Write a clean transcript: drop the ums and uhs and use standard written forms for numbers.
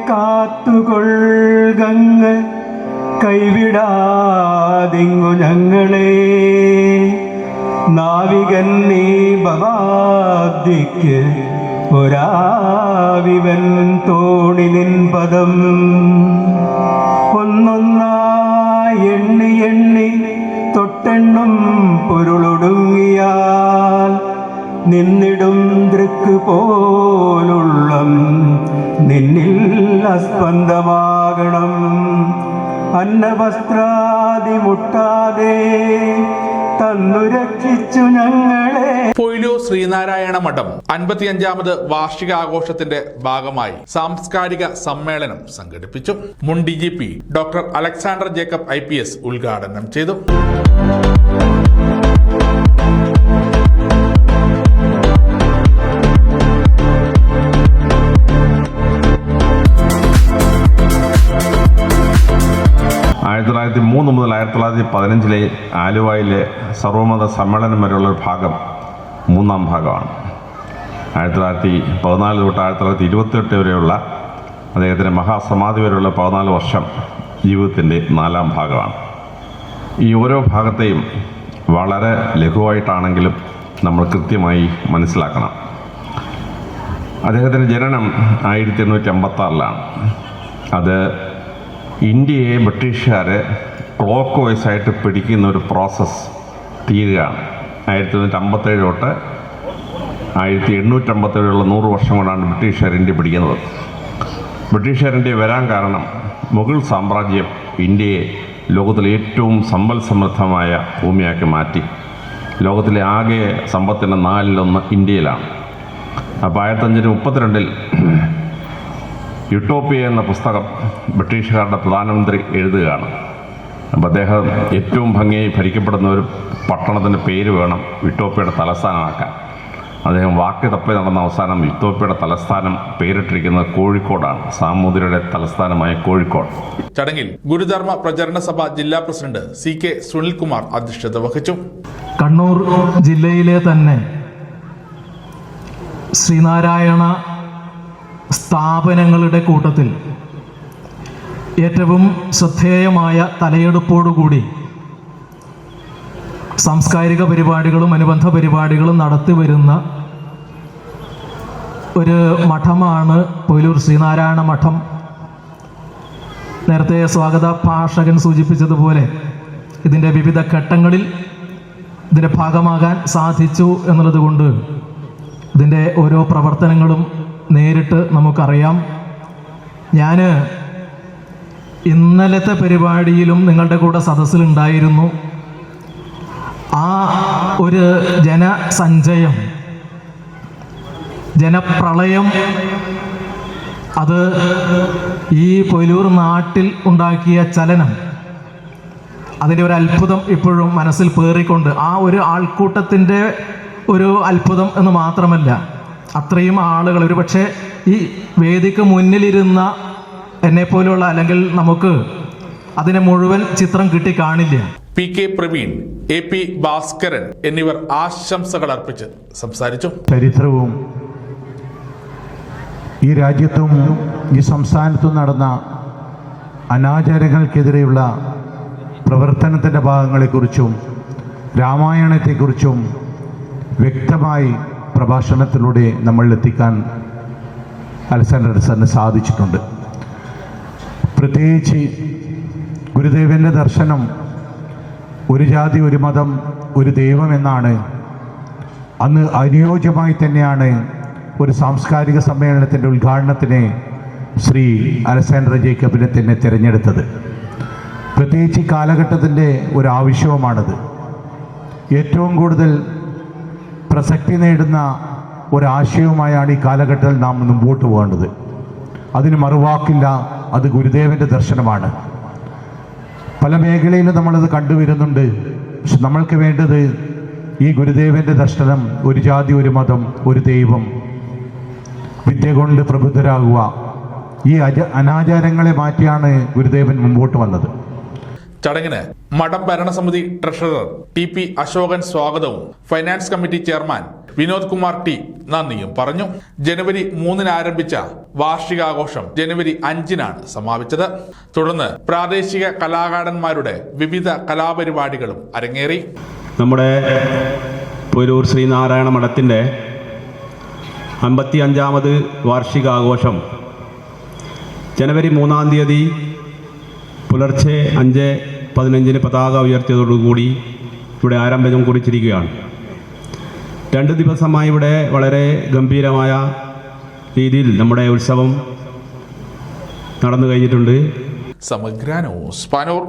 കാത്തുകൊള്ളുക കൈവിടാതിങ്ങു ഞങ്ങളെ. നാവികൻ നീ ഭവാബ്ദിക്ക് ഒരാവിവൻ തോണി നിൻ പദം. ഒന്നൊന്നായി എണ്ണി എണ്ണി തൊട്ടെണ്ണും പൊരുളൊടുങ്ങിയാൽ നിന്നിടും ദൃക്ക് പോലുള്ളം നിന്നിൽ അസ്പന്ദമാകണം. അന്നവസ്ത്രാദി മുട്ടാതെ തന്നു രക്ഷിച്ചു ഞങ്ങളെ. പൊയിലൂർ ശ്രീനാരായണ മഠം 55ാമത് വാർഷികാഘോഷത്തിന്റെ ഭാഗമായി സാംസ്കാരിക സമ്മേളനം സംഘടിപ്പിച്ചു. മുൻ DGP doctor Alexander Jacob IPS ഉദ്ഘാടനം ചെയ്തു. മുതൽ 1915 ആലുവയിലെ സർവമത സമ്മേളനം വരെയുള്ള ഒരു ഭാഗം 3-ാം ഭാഗമാണ്. 1914 തൊട്ട് 1928 വരെയുള്ള അദ്ദേഹത്തിൻ്റെ മഹാസമാധി വരെയുള്ള 14 വർഷം ജീവിതത്തിൻ്റെ 4-ാം ഭാഗമാണ്. ഈ ഓരോ ഭാഗത്തെയും വളരെ ലഘുവായിട്ടാണെങ്കിലും നമ്മൾ കൃത്യമായി മനസ്സിലാക്കണം. അദ്ദേഹത്തിൻ്റെ ജനനം 1856 അത് ഇന്ത്യയെ ബ്രിട്ടീഷുകാർ ക്ലോക്ക് വൈസായിട്ട് പിടിക്കുന്ന ഒരു പ്രോസസ്സ് തീരുകയാണ്. 1957 തൊട്ട് 1857 100 വർഷം കൊണ്ടാണ് ബ്രിട്ടീഷുകാർ ഇന്ത്യ പിടിക്കുന്നത്. ബ്രിട്ടീഷുകാർ ഇന്ത്യ വരാൻ കാരണം മുഗൾ സാമ്രാജ്യം ഇന്ത്യയെ ലോകത്തിലെ ഏറ്റവും സമ്പൽ സമൃദ്ധമായ ഭൂമിയാക്കി മാറ്റി. ലോകത്തിലെ ആകെ സമ്പത്തിൻ്റെ 4-1 ഇന്ത്യയിലാണ്. അപ്പോൾ 1532 യുട്ടോപ്പിയ എന്ന പുസ്തകം ബ്രിട്ടീഷുകാരുടെ പ്രധാനമന്ത്രി എഴുതുകയാണ്. അപ്പോൾ അദ്ദേഹം ഏറ്റവും ഭംഗിയായി ഭരിക്കപ്പെടുന്ന ഒരു പട്ടണത്തിൻ്റെ പേര് വേണം യുട്ടോപ്പിയയുടെ തലസ്ഥാനമാക്കാൻ. അദ്ദേഹം വാക്ക് തപ്പി നടന്ന അവസാനം യുട്ടോപ്പിയയുടെ തലസ്ഥാനം പേരിട്ടിരിക്കുന്നത് കോഴിക്കോടാണ്, സാമൂതിരിയുടെ തലസ്ഥാനമായ കോഴിക്കോട്. ചടങ്ങിൽ ഗുരുധർമ്മ പ്രചരണ സഭ ജില്ലാ പ്രസിഡന്റ് CK സുനിൽകുമാർ അധ്യക്ഷത വഹിച്ചു. കണ്ണൂർ ജില്ലയിലെ തന്നെ ശ്രീനാരായണ സ്ഥാപനങ്ങളുടെ കൂട്ടത്തിൽ ഏറ്റവും ശ്രദ്ധേയമായ തലയെടുപ്പോടുകൂടി സാംസ്കാരിക പരിപാടികളും അനുബന്ധ പരിപാടികളും നടത്തിവരുന്ന ഒരു മഠമാണ് പൊയിലൂർ ശ്രീനാരായണ മഠം. നേരത്തെ സ്വാഗത ഭാഷകൻ സൂചിപ്പിച്ചതുപോലെ ഇതിൻ്റെ വിവിധ ഘട്ടങ്ങളിൽ ഇതിൻ്റെ ഭാഗമാകാൻ സാധിച്ചു എന്നുള്ളത് കൊണ്ട് ഇതിൻ്റെ ഓരോ പ്രവർത്തനങ്ങളും നേരിട്ട് നമുക്കറിയാം. ഞാൻ ഇന്നലത്തെ പരിപാടിയിലും നിങ്ങളുടെ കൂടെ സദസ്സിലുണ്ടായിരുന്നു. ആ ഒരു ജനസഞ്ചയം, ജനപ്രളയം, അത് ഈ പൊയിലൂർ നാട്ടിൽ ഉണ്ടാക്കിയ ചലനം, അതിൻ്റെ ഒരു അത്ഭുതം ഇപ്പോഴും മനസ്സിൽ പേറിക്കൊണ്ട്, ആ ഒരു ആൾക്കൂട്ടത്തിൻ്റെ ഒരു അത്ഭുതം എന്ന് മാത്രമല്ല, അത്രയും ആളുകൾ, ഒരു പക്ഷേ ഈ വേദിക്ക് മുന്നിലിരുന്ന എന്നെപ്പോലുള്ള, അല്ലെങ്കിൽ നമുക്ക് അതിനെ മുഴുവൻ ചിത്രം കിട്ടി കാണില്ല. PK പ്രവീൺ, AP ഭാസ്കരൻ എന്നിവർ ആശംസകൾ അർപ്പിച്ച് സംസാരിച്ചു. ചരിത്രവും ഈ രാജ്യത്തും ഈ സംസ്ഥാനത്തും നടന്ന അനാചാരങ്ങൾക്കെതിരെയുള്ള പ്രവർത്തനത്തിൻ്റെ ഭാഗങ്ങളെക്കുറിച്ചും രാമായണത്തെക്കുറിച്ചും വ്യക്തമായി പ്രഭാഷണത്തിലൂടെ നമ്മളിലെത്തിക്കാൻ അലക്സാണ്ടർ സാറിന് സാധിച്ചിട്ടുണ്ട്. പ്രത്യേകിച്ച് ഗുരുദേവൻ്റെ ദർശനം ഒരു ജാതി, ഒരു മതം, ഒരു ദൈവം എന്നാണ്. അന്ന് അനുയോജ്യമായി തന്നെയാണ് ഒരു സാംസ്കാരിക സമ്മേളനത്തിൻ്റെ ഉദ്ഘാടനത്തിന് ശ്രീ അലക്സാണ്ടർ ജേക്കബിനെ തന്നെ തിരഞ്ഞെടുത്തത്. പ്രത്യേകിച്ച് ഈ കാലഘട്ടത്തിൻ്റെ ഒരു ആവശ്യവുമാണത്. ഏറ്റവും കൂടുതൽ പ്രസക്തി നേടുന്ന ഒരാശയവുമായാണ് ഈ കാലഘട്ടത്തിൽ നാം മുമ്പോട്ട് പോകേണ്ടത്. അതിന് മറുവാക്കില്ല, അത് ഗുരുദേവൻ്റെ ദർശനമാണ്. പല മേഖലയിലും നമ്മളത് കണ്ടുവരുന്നുണ്ട്. പക്ഷെ നമ്മൾക്ക് വേണ്ടത് ഈ ഗുരുദേവൻ്റെ ദർശനം, ഒരു ജാതി, ഒരു മതം, ഒരു ദൈവം, വിദ്യ കൊണ്ട് പ്രബുദ്ധരാകുക, ഈ അനാചാരങ്ങളെ മാറ്റിയാണ് ഗുരുദേവൻ മുമ്പോട്ട് വന്നത്. ചടങ്ങിന് മഠം ഭരണസമിതി ട്രഷറർ TP അശോകൻ സ്വാഗതവും finance committee chairman Vinod Kumar T നന്ദിയും പറഞ്ഞു. ജനുവരി 3-ന് ആരംഭിച്ച വാർഷികാഘോഷം ജനുവരി 5-നാണ് സമാപിച്ചത്. തുടർന്ന് പ്രാദേശിക കലാകാരന്മാരുടെ വിവിധ കലാപരിപാടികളും അരങ്ങേറി. നമ്മുടെ പൊയിലൂർ ശ്രീനാരായണ മഠത്തിൻ്റെ 55ാമത് വാർഷികാഘോഷം ജനുവരി 3-ാം തീയതി പുലർച്ചെ 5:15 പതാക ഉയർത്തിയതോടുകൂടി ഇവിടെ ആരംഭം കുറിച്ചിരിക്കുകയാണ്. 2 ദിവസമായി ഇവിടെ വളരെ ഗംഭീരമായ രീതിയിൽ നമ്മുടെ ഉത്സവം നടന്നു കഴിഞ്ഞിട്ടുണ്ട്. സമഗ്ര ന്യൂസ് പാനൂർ.